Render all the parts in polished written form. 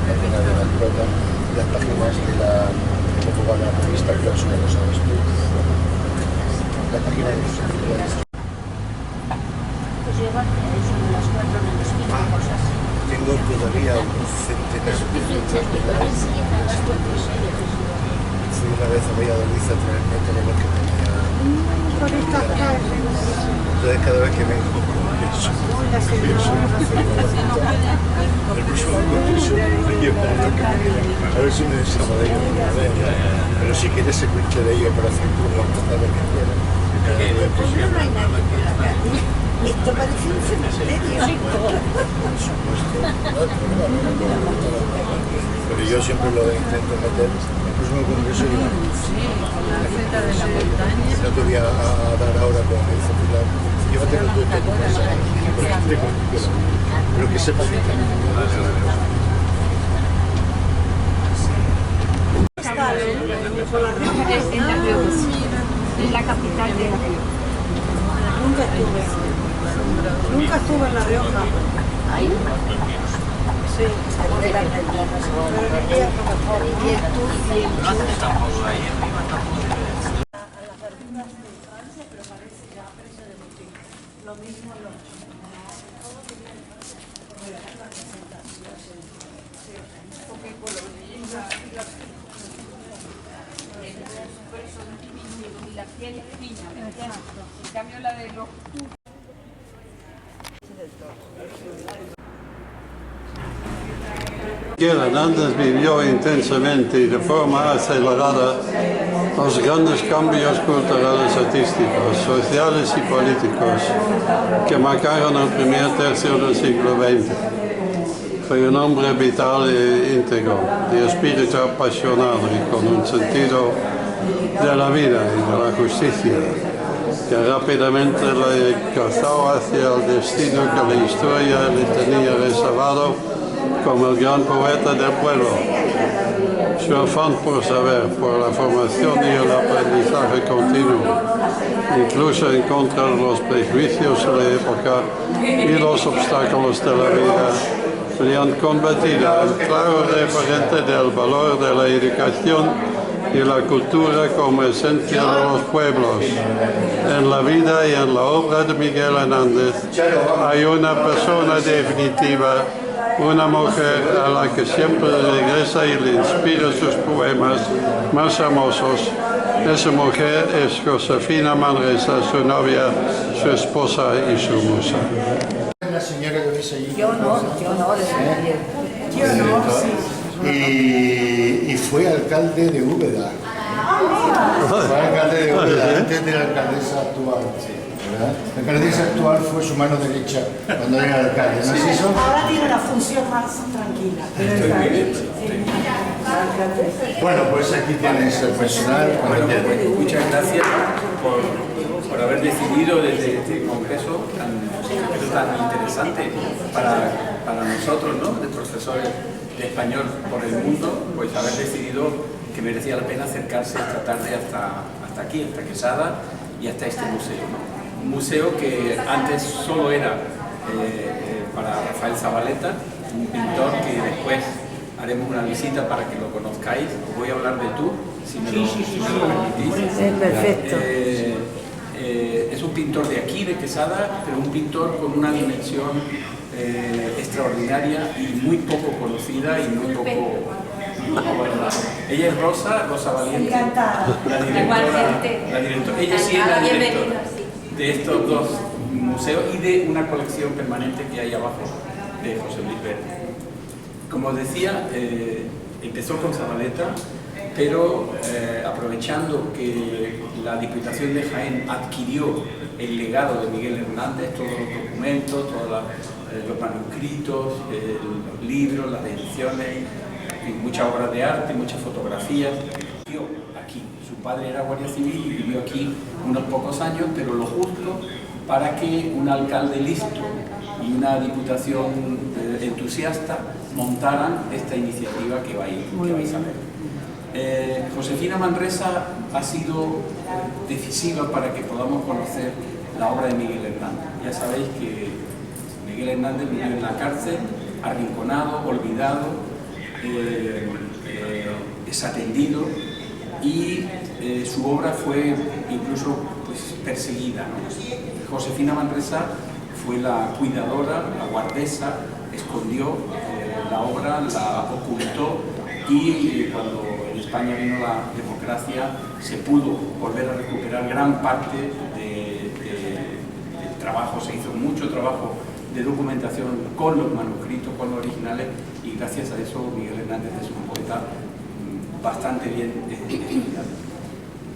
página de la Crota, las páginas de la revista Clausura, lo sabes tú. La página de los editoriales. Pues llevan eso de las 4 en el espíritu, cosas así. Tengo todavía unos centenares de libros de la fui una vez a Valladolid a traerme todo lo que tenía. Entonces cada vez que vengo pienso el próximo concurso me llevo lo que me queda. A ver si me deshago de ello. Pero si quieres se cuente de ello para hacer tu cada vez que quieras. Esto parece un cementerio. Por supuesto. Pero yo siempre lo intento meter. El próximo congreso yo no te voy a dar ahora con el celular. Llévate con tu mensaje. Pero que sepas que Es la capital de La Rioja. Nunca estuve en La Rioja. Ahí. Sí, lo mismo Y la piel es fina, ¿me entiendes? En cambio la de los... Miguel Hernández vivió intensamente y de forma acelerada los grandes cambios culturales, artísticos, sociales y políticos que marcaron el primer tercio del siglo XX. Fue un hombre vital e íntegro, de espíritu apasionado y con un sentido de la vida y de la justicia, que rápidamente le cazó hacia el destino que la historia le tenía reservado como el gran poeta del pueblo. Su afán por saber, por la formación y el aprendizaje continuo, incluso en contra de los prejuicios de la época y los obstáculos de la vida, le han convertido en claro referente del valor de la educación y la cultura como esencia de los pueblos. En la vida y en la obra de Miguel Hernández hay una persona definitiva, una mujer a la que siempre regresa y le inspira sus poemas más hermosos. Esa mujer es Josefina Manresa, su novia, su esposa y su musa. La señora que ves allí. Qué honor, Y fue alcalde de Úbeda. Fue alcalde de Úbeda antes de la alcaldesa actual. ¿Verdad? La alcaldesa actual fue su mano derecha cuando era alcalde, ¿no es eso? Ahora tiene una función más tranquila. Bueno, pues aquí tienes el personal. Bueno, pues, muchas gracias por haber decidido desde este congreso tan interesante para nosotros, ¿no? De profesores de español por el mundo, pues haber decidido que merecía la pena acercarse esta tarde hasta aquí, hasta Quesada y hasta este museo, ¿no? Un museo que antes solo era para Rafael Zavaleta, un pintor que después haremos una visita para que lo conozcáis. Os voy a hablar de tú, si me lo permitís. Es perfecto. Es un pintor de aquí, de Quesada, pero un pintor con una dimensión extraordinaria y muy poco conocida y muy poco valorada. Ella es Rosa Valiente, la directora. Ella sí es la directora de estos dos museos y de una colección permanente que hay abajo de José Luis Verde. Como os decía, empezó con Zavaleta, pero aprovechando que la Diputación de Jaén adquirió el legado de Miguel Hernández, todos los documentos, todos los manuscritos, los libros, las ediciones, muchas obras de arte, muchas fotografías. Vivió aquí, su padre era guardia civil y vivió aquí unos pocos años, pero lo justo para que un alcalde listo y una diputación entusiasta montaran esta iniciativa que vais a ver. Josefina Manresa ha sido decisiva para que podamos conocer la obra de Miguel Hernández. Ya sabéis que Miguel Hernández vivió en la cárcel, arrinconado, olvidado, desatendido, y su obra fue incluso pues, perseguida, ¿no? Josefina Manresa fue la cuidadora, la guardesa, escondió la obra, la ocultó, y cuando en España vino la democracia se pudo volver a recuperar gran parte del trabajo. Se hizo mucho trabajo de documentación con los manuscritos, con los originales, y gracias a eso Miguel Hernández es un poeta bastante bien estudiado.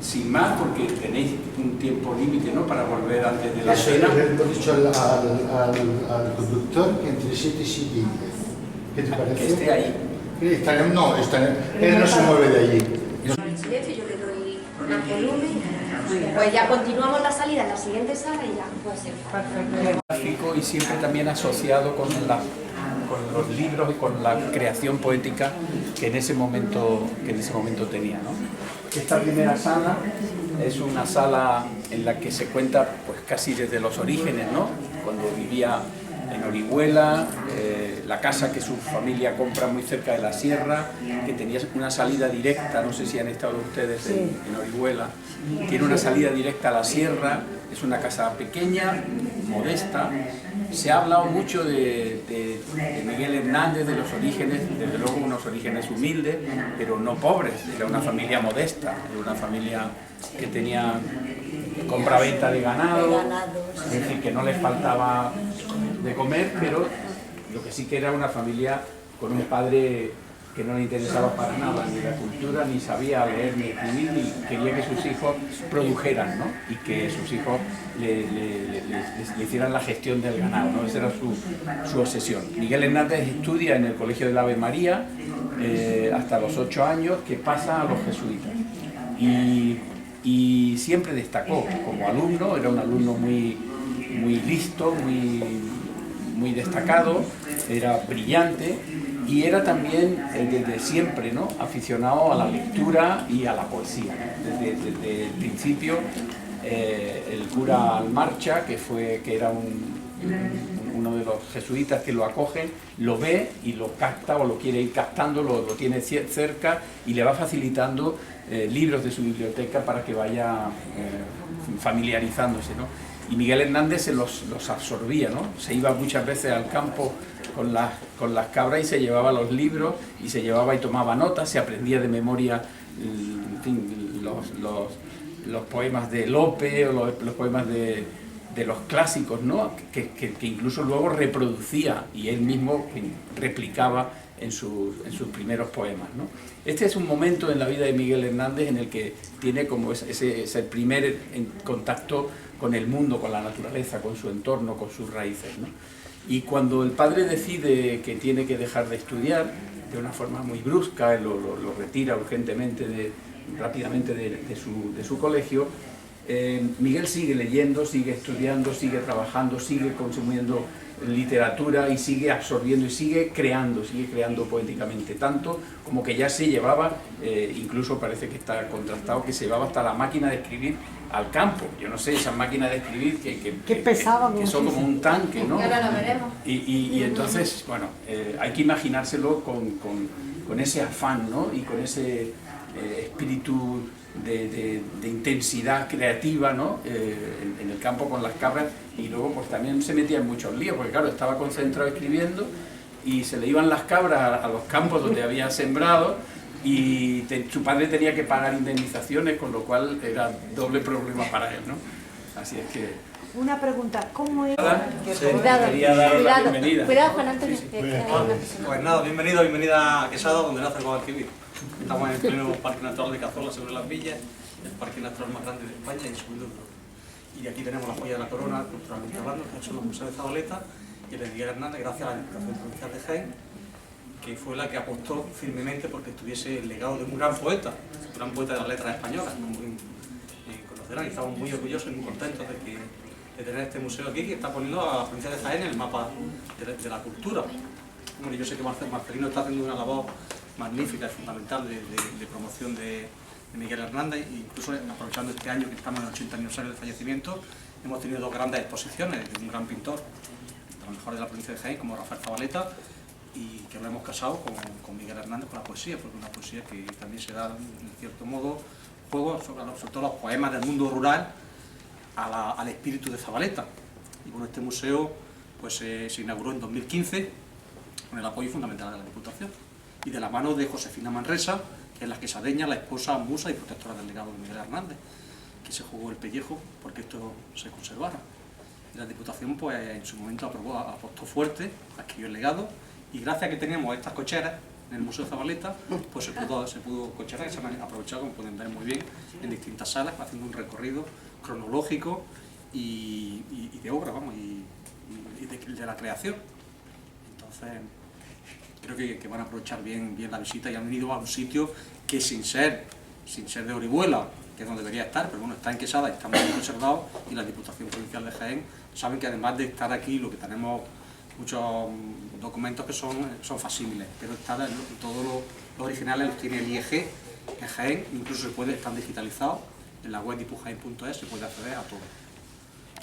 Sin más, porque tenéis un tiempo límite, ¿no?, para volver antes de la cena. Le hemos dicho al conductor que entre 7 y 7 y 10. ¿Qué te parece? Que esté ahí. No, él no se mueve de allí. En silencio, yo le doy el volumen. Pues ya continuamos la salida en la siguiente sala y ya puede ser. Gráfico y siempre también asociado con los libros y con la creación poética que en ese momento tenía, ¿no? Esta primera sala es una sala en la que se cuenta pues casi desde los orígenes, ¿no? Cuando vivía en Orihuela, la casa que su familia compra muy cerca de la sierra, que tenía una salida directa, no sé si han estado ustedes en Orihuela, tiene una salida directa a la sierra, es una casa pequeña, modesta. Se ha hablado mucho de Miguel Hernández, de los orígenes, desde luego unos orígenes humildes, pero no pobres, era una familia modesta, era una familia que tenía compra-venta de ganado, es decir, que no les faltaba de comer, pero lo que sí que era una familia con un padre que no le interesaba para nada ni la cultura, ni sabía leer ni escribir, ni quería que sus hijos produjeran, ¿no? Y que sus hijos le hicieran la gestión del ganado, ¿no? Esa era su obsesión. Miguel Hernández estudia en el Colegio del Ave María hasta los 8 años, que pasa a los jesuitas. Y siempre destacó como alumno, era un alumno muy listo, muy destacado, era brillante, y era también desde siempre, ¿no?, aficionado a la lectura y a la poesía. Desde el principio, el cura Almarcha, que era uno de los jesuitas que lo acogen, lo ve y lo capta, o lo quiere ir captando, lo tiene cerca y le va facilitando libros de su biblioteca para que vaya familiarizándose, ¿no? Y Miguel Hernández se los absorbía, ¿no? Se iba muchas veces al campo con las cabras y se llevaba los libros y se llevaba y tomaba notas, se aprendía de memoria, en fin, los poemas de Lope o los poemas de los clásicos, ¿no?, que incluso luego reproducía y él mismo replicaba en sus primeros poemas, ¿no? Este es un momento en la vida de Miguel Hernández en el que tiene como ese primer contacto con el mundo, con la naturaleza, con su entorno, con sus raíces, ¿no? Y cuando el padre decide que tiene que dejar de estudiar, de una forma muy brusca, lo retira urgentemente, rápidamente de su colegio, Miguel sigue leyendo, sigue estudiando, sigue trabajando, sigue consumiendo literatura y sigue absorbiendo y sigue creando poéticamente, tanto como que ya se llevaba, incluso parece que está contrastado, que se llevaba hasta la máquina de escribir al campo. Yo no sé, esas máquinas de escribir que son como un tanque, ¿no? Ahora lo veremos. Y entonces, bueno, hay que imaginárselo con ese afán, ¿no?, y con ese espíritu de intensidad creativa, ¿no?, en el campo con las cabras, y luego pues también se metía en muchos líos, porque claro, estaba concentrado escribiendo y se le iban las cabras a los campos donde había sembrado, y su padre tenía que pagar indemnizaciones, con lo cual era doble problema para él, ¿no? Así es que... Una pregunta, ¿cómo es? Cuidado, quería dar la bienvenida. Cuidado, Juan Antonio. Pues nada, bienvenida a Quesada, donde nace el Guadalquivir. Estamos en el pleno Parque Natural de Cazorla, sobre las Villas, el parque natural más grande de España y segundo de Europa. Y aquí tenemos la joya de la corona, culturalmente hablando, que son los museos de Zabaleta, y el de Miguel Hernández, gracias a la Diputación Provincial de Jaén, que fue la que apostó firmemente porque estuviese el legado de un gran poeta de las letras españolas, como muy conocerán, y estamos muy orgullosos y muy contentos de tener este museo aquí, que está poniendo a la provincia de Jaén en el mapa de la cultura. Bueno, yo sé que Marcelino está haciendo una labor magnífica y fundamental de promoción de Miguel Hernández, e incluso aprovechando este año que estamos en el 80 aniversario del fallecimiento, hemos tenido dos grandes exposiciones de un gran pintor, mejores de la provincia de Jaén, como Rafael Zabaleta, y que lo hemos casado con Miguel Hernández, con la poesía, porque es una poesía que también se da, en cierto modo, juego, sobre todo los poemas del mundo rural, al espíritu de Zabaleta. Y bueno, este museo pues, se inauguró en 2015 con el apoyo fundamental de la Diputación y de la mano de Josefina Manresa, que es la quesadeña, la esposa, musa y protectora del legado de Miguel Hernández, que se jugó el pellejo porque esto se conservara. Y la Diputación pues, en su momento apostó fuerte, adquirió el legado, y gracias a que teníamos estas cocheras en el Museo Zabaleta, pues se pudo cocherar, y se han aprovechado, como pueden ver muy bien, en distintas salas, haciendo un recorrido cronológico y de obra, vamos, y de la creación. Entonces, creo que van a aprovechar bien la visita y han venido a un sitio que sin ser de Orihuela, que es donde debería estar, pero bueno, está en Quesada y está muy conservado, y la Diputación Provincial de Jaén saben que además de estar aquí, lo que tenemos muchos documentos que son facímiles, pero todos los originales los tiene el IEG en Jaén, incluso están digitalizados en la web dipujaén.es, se puede acceder a todo.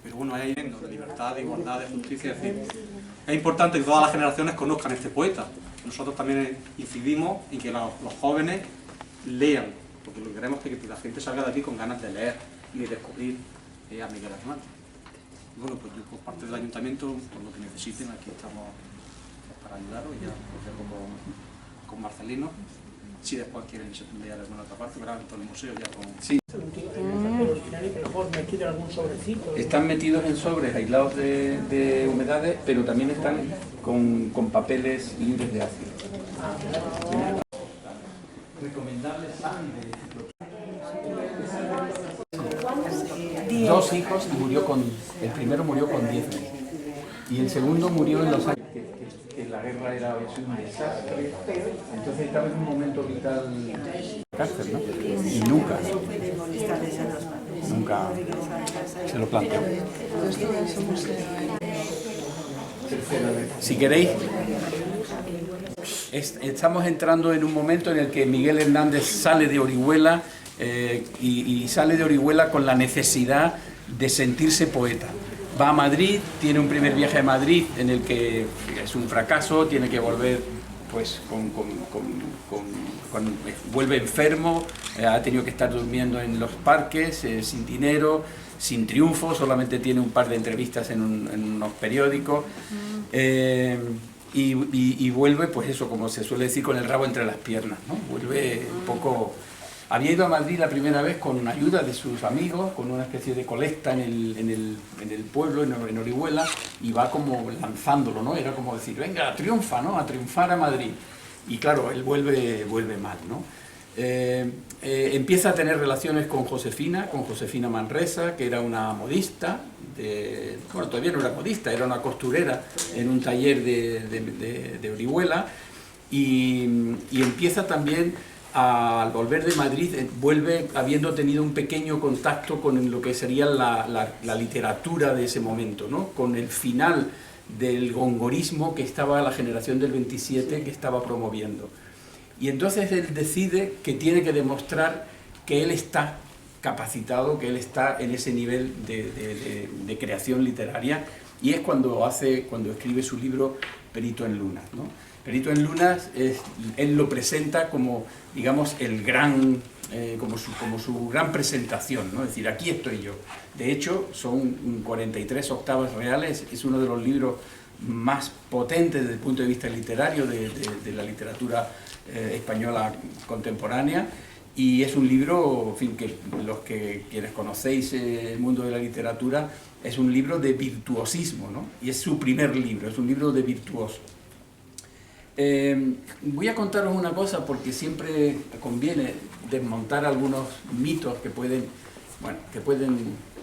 Pero bueno, hay de libertad, de igualdad, de justicia, es decir, es importante que todas las generaciones conozcan a este poeta. Nosotros también incidimos en que los jóvenes lean, porque lo que queremos es que la gente salga de aquí con ganas de leer y de descubrir a Miguel Hernández. Y bueno, pues yo por parte del ayuntamiento, por lo que necesiten, aquí estamos para ayudaros, y ya os dejo con Marcelino. Si después quieren leer alguna otra parte, verán en todo el museo ya con... Sí. Están metidos en sobres aislados de humedades, pero también están con papeles libres de ácido. Recomendables dos hijos y el primero murió con 10 meses y el segundo murió en los años que la guerra era un desastre, entonces estaba en un momento vital cárcel, ¿no? Y nunca se lo planteó. Si queréis, estamos entrando en un momento en el que Miguel Hernández sale de Orihuela y sale de Orihuela con la necesidad de sentirse poeta. Va a Madrid, tiene un primer viaje a Madrid en el que es un fracaso, tiene que volver, pues, vuelve enfermo, ha tenido que estar durmiendo en los parques, sin dinero, sin triunfo, solamente tiene un par de entrevistas en unos periódicos, y vuelve, pues eso, como se suele decir, con el rabo entre las piernas, ¿no? Vuelve un poco... Había ido a Madrid la primera vez con ayuda de sus amigos, con una especie de colecta en el pueblo, en Orihuela, y va como lanzándolo, ¿no? Era como decir, venga, triunfa, ¿no? A triunfar a Madrid. Y claro, él vuelve mal, ¿no? Empieza a tener relaciones con Josefina Manresa, que era una modista, bueno, todavía no era modista, era una costurera en un taller de Orihuela, y empieza también, al volver de Madrid, vuelve habiendo tenido un pequeño contacto con lo que sería la literatura de ese momento, ¿no? Con el final del gongorismo que estaba la generación del 27 que estaba promoviendo. Y entonces él decide que tiene que demostrar que él está capacitado, que él está en ese nivel de creación literaria, y es cuando escribe su libro Perito en Lunas, ¿no? Perito en Lunas, él lo presenta como, digamos, el gran, como su gran presentación, ¿no? Es decir, aquí estoy yo. De hecho, son 43 octavas reales, es uno de los libros más potentes desde el punto de vista literario de la literatura española contemporánea, y es un libro, en fin, que quienes conocéis el mundo de la literatura, es un libro de virtuosismo, ¿no? Y es su primer libro, es un libro de virtuoso. Voy a contaros una cosa, porque siempre conviene desmontar algunos mitos que pueden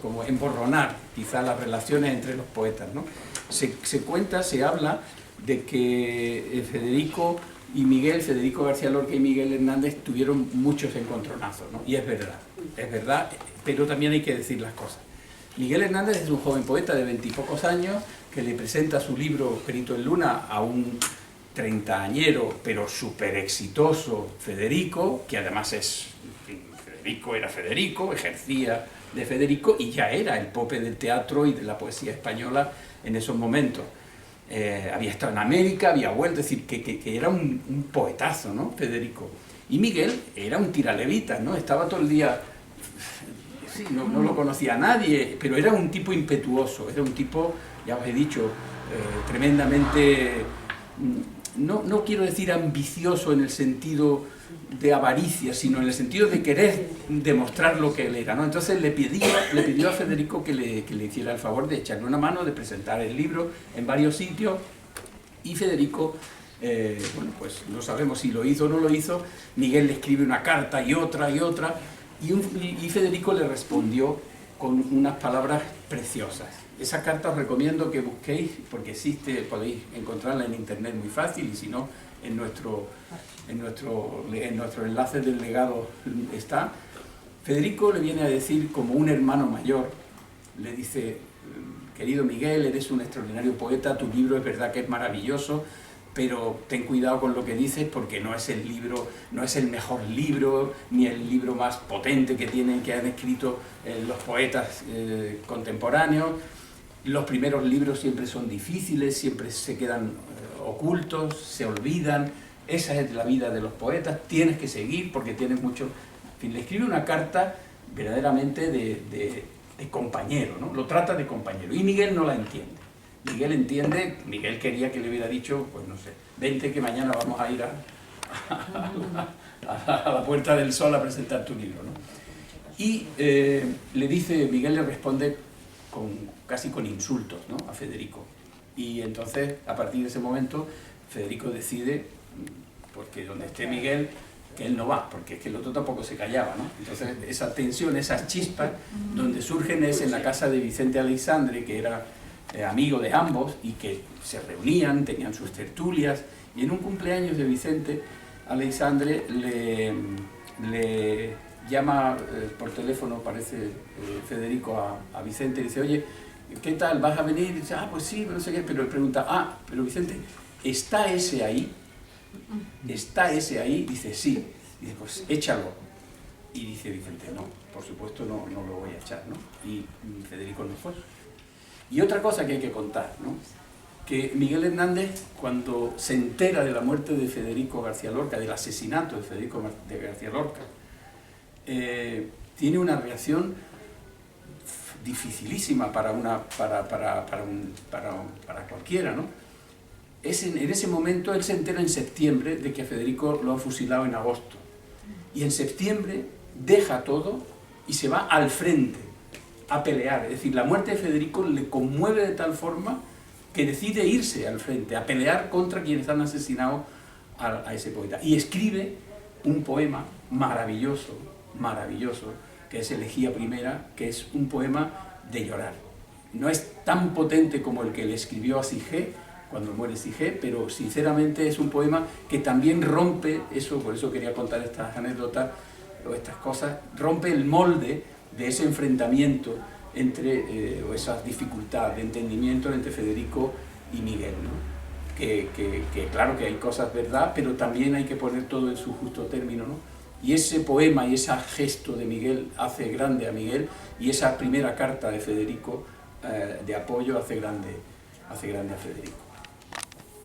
como emborronar quizá las relaciones entre los poetas, ¿no? Se habla de que Federico García Lorca y Miguel Hernández tuvieron muchos encontronazos, ¿no? Y es verdad, pero también hay que decir las cosas. Miguel Hernández es un joven poeta de 20 y pocos años que le presenta su libro Perito en Luna a un treintañero, pero súper exitoso Federico, que además era Federico, ejercía de Federico y ya era el pope del teatro y de la poesía española en esos momentos. había estado en América, había vuelto, es decir, que era un poetazo, ¿no? Federico. Y Miguel era un tiralevita, ¿no? Estaba todo el día, sí, no lo conocía a nadie, pero era un tipo impetuoso, era un tipo, ya os he dicho, tremendamente, no quiero decir ambicioso en el sentido de avaricia, sino en el sentido de querer demostrar lo que él era, ¿no? Entonces le pidió a Federico que le hiciera el favor de echarle una mano, de presentar el libro en varios sitios, y Federico, bueno, pues no sabemos si lo hizo o no lo hizo. Miguel le escribe una carta y otra, y Federico le respondió con unas palabras preciosas. Esa carta os recomiendo que busquéis, porque existe, podéis encontrarla en internet muy fácil, y si no, en nuestro enlace del legado está. Federico le viene a decir, como un hermano mayor, le dice: querido Miguel, eres un extraordinario poeta, tu libro es verdad que es maravilloso, pero ten cuidado con lo que dices, porque no es el libro, no es el mejor libro, ni el libro más potente que han escrito los poetas contemporáneos. Los primeros libros siempre son difíciles, siempre se quedan ocultos, se olvidan. Esa es la vida de los poetas, tienes que seguir porque tienes mucho... En fin, le escribe una carta verdaderamente de compañero, ¿no? Lo trata de compañero, y Miguel no la entiende. Miguel quería que le hubiera dicho, pues no sé, vente que mañana vamos a ir a la Puerta del Sol a presentar tu libro, ¿no? Y Miguel le responde casi con insultos, ¿no?, a Federico. Y entonces, a partir de ese momento, Federico decide, porque donde esté Miguel, que él no va, porque es que el otro tampoco se callaba, ¿no? Entonces, esa tensión, esas chispas, donde surgen es en la casa de Vicente Aleixandre, que era amigo de ambos, y que se reunían, tenían sus tertulias, y en un cumpleaños de Vicente Aleixandre le llama por teléfono, parece, Federico a Vicente, y dice: oye, ¿qué tal? ¿Vas a venir? Y dice: ah, pues sí, pero no sé qué. Pero él pregunta: pero Vicente, ¿está ese ahí? ¿Está ese ahí? Dice: sí. Dice: pues échalo. Y dice Vicente: no, por supuesto no lo voy a echar, ¿no? Y Federico no fue. Y otra cosa que hay que contar, ¿no?, que Miguel Hernández, cuando se entera de la muerte de Federico García Lorca, del asesinato de Federico García Lorca, tiene una reacción dificilísima para cualquiera, ¿no? En ese momento él se entera en septiembre de que a Federico lo han fusilado en agosto, y en septiembre deja todo y se va al frente a pelear. Es decir, la muerte de Federico le conmueve de tal forma que decide irse al frente a pelear contra quienes han asesinado a ese poeta, y escribe un poema maravilloso, que es Elegía Primera, que es un poema de llorar. No es tan potente como el que le escribió a Sigé cuando muere Sigé, pero sinceramente es un poema que también rompe eso. Por eso quería contar estas anécdotas o estas cosas, rompe el molde de ese enfrentamiento entre, o esa dificultad de entendimiento entre Federico y Miguel, ¿no? Que claro que hay cosas verdad, pero también hay que poner todo en su justo término, ¿no? Y ese poema y ese gesto de Miguel hace grande a Miguel, y esa primera carta de Federico de apoyo hace grande a Federico.